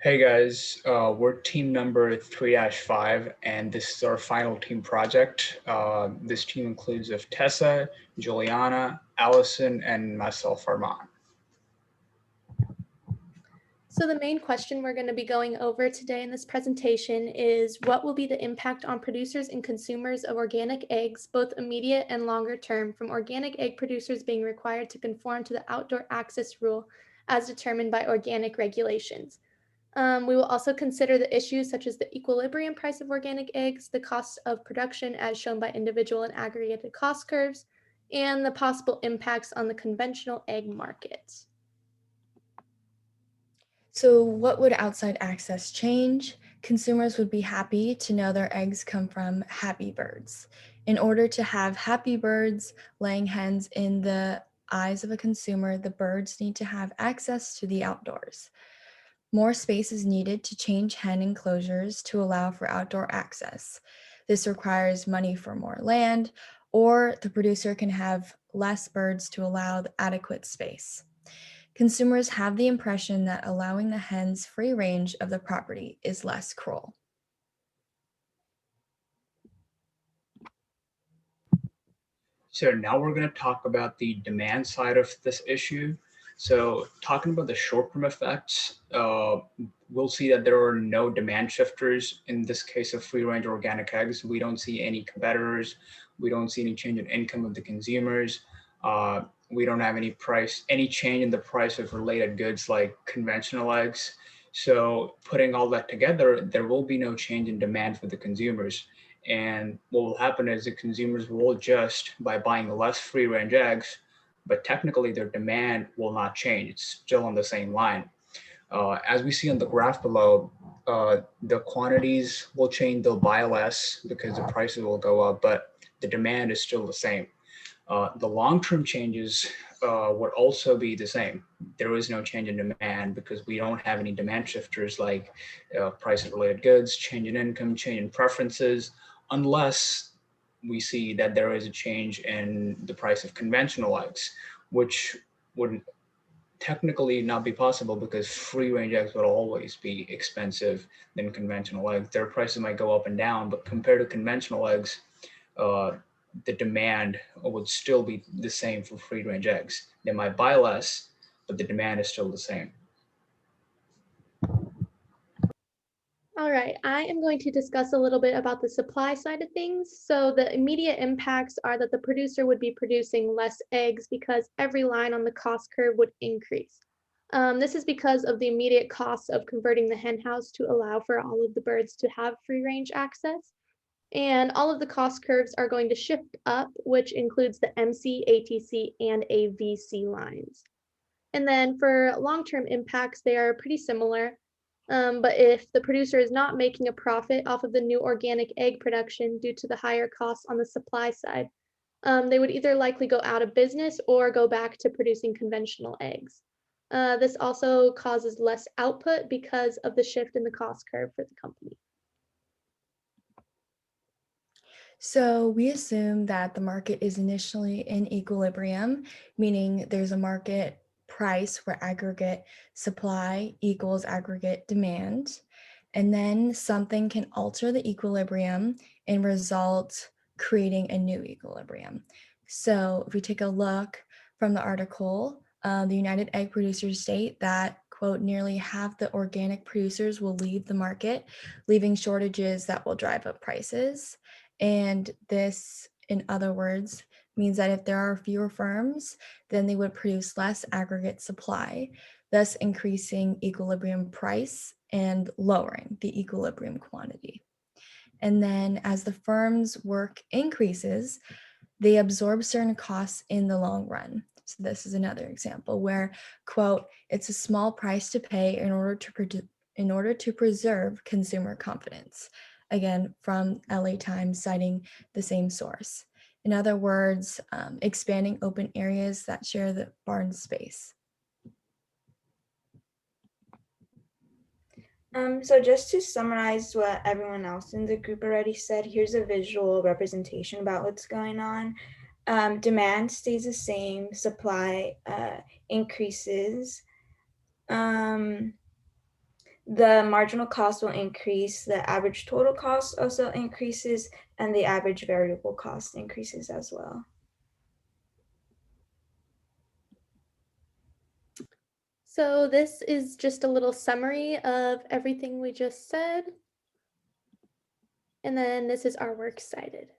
Hey guys, we're team number 3-5, and this is our final team project. This team includes of Tessa, Juliana, Allison, and myself, Armand. So the main question we're going to be going over today in this presentation is what will be the impact on producers and consumers of organic eggs, both immediate and longer term, from organic egg producers being required to conform to the outdoor access rule as determined by organic regulations. We will also consider the issues such as the equilibrium price of organic eggs, the cost of production as shown by individual and aggregated cost curves, and the possible impacts on the conventional egg market. So, what would outside access change? Consumers would be happy to know their eggs come from happy birds. In order to have happy birds laying hens in the eyes of a consumer, the birds need to have access to the outdoors. More space is needed to change hen enclosures to allow for outdoor access. This requires money for more land, or the producer can have less birds to allow the adequate space. Consumers have the impression that allowing the hens free range of the property is less cruel. So now we're going to talk about the demand side of this issue. So talking about the short-term effects, we'll see that there are no demand shifters in this case of free-range organic eggs. We don't see any competitors. We don't see any change in income of the consumers. We don't have any change in the price of related goods like conventional eggs. So putting all that together, there will be no change in demand for the consumers. And what will happen is the consumers will adjust by buying less free range eggs, but technically their demand will not change. It's still on the same line. As we see on the graph below, the quantities will change, they'll buy less because the prices will go up, but the demand is still the same. The long-term changes would also be the same. There is no change in demand because we don't have any demand shifters like price of related goods, change in income, change in preferences, unless we see that there is a change in the price of conventional eggs, which would technically not be possible because free range eggs would always be expensive than conventional eggs. Their prices might go up and down, but compared to conventional eggs, uh, the demand would still be the same for free range eggs. They might buy less, but the demand is still the same. All right, I am going to discuss a little bit about the supply side of things. So the immediate impacts are that the producer would be producing less eggs because every line on the cost curve would increase. This is because of the immediate costs of converting the hen house to allow for all of the birds to have free range access. And all of the cost curves are going to shift up, which includes the MC, ATC, and AVC lines. And then for long-term impacts, they are pretty similar. But if the producer is not making a profit off of the new organic egg production due to the higher costs on the supply side, they would either likely go out of business or go back to producing conventional eggs. This also causes less output because of the shift in the cost curve for the company. So, we assume that the market is initially in equilibrium, meaning there's a market price where aggregate supply equals aggregate demand. And then something can alter the equilibrium and result creating a new equilibrium. So, if we take a look from the article, the United Egg Producers state that, quote, nearly half the organic producers will leave the market, leaving shortages that will drive up prices. And this, in other words, means that if there are fewer firms, then they would produce less aggregate supply, thus increasing equilibrium price and lowering the equilibrium quantity. And then as the firm's work increases, they absorb certain costs in the long run. So this is another example where, quote, it's a small price to pay in order to preserve consumer confidence. Again, from LA Times, citing the same source. In other words, expanding open areas that share the barn space. So just to summarize what everyone else in the group already said, here's a visual representation about what's going on. Demand stays the same, supply increases. the marginal cost will increase, the average total cost also increases, and the average variable cost increases as well. So this is just a little summary of everything we just said. And then this is our works cited.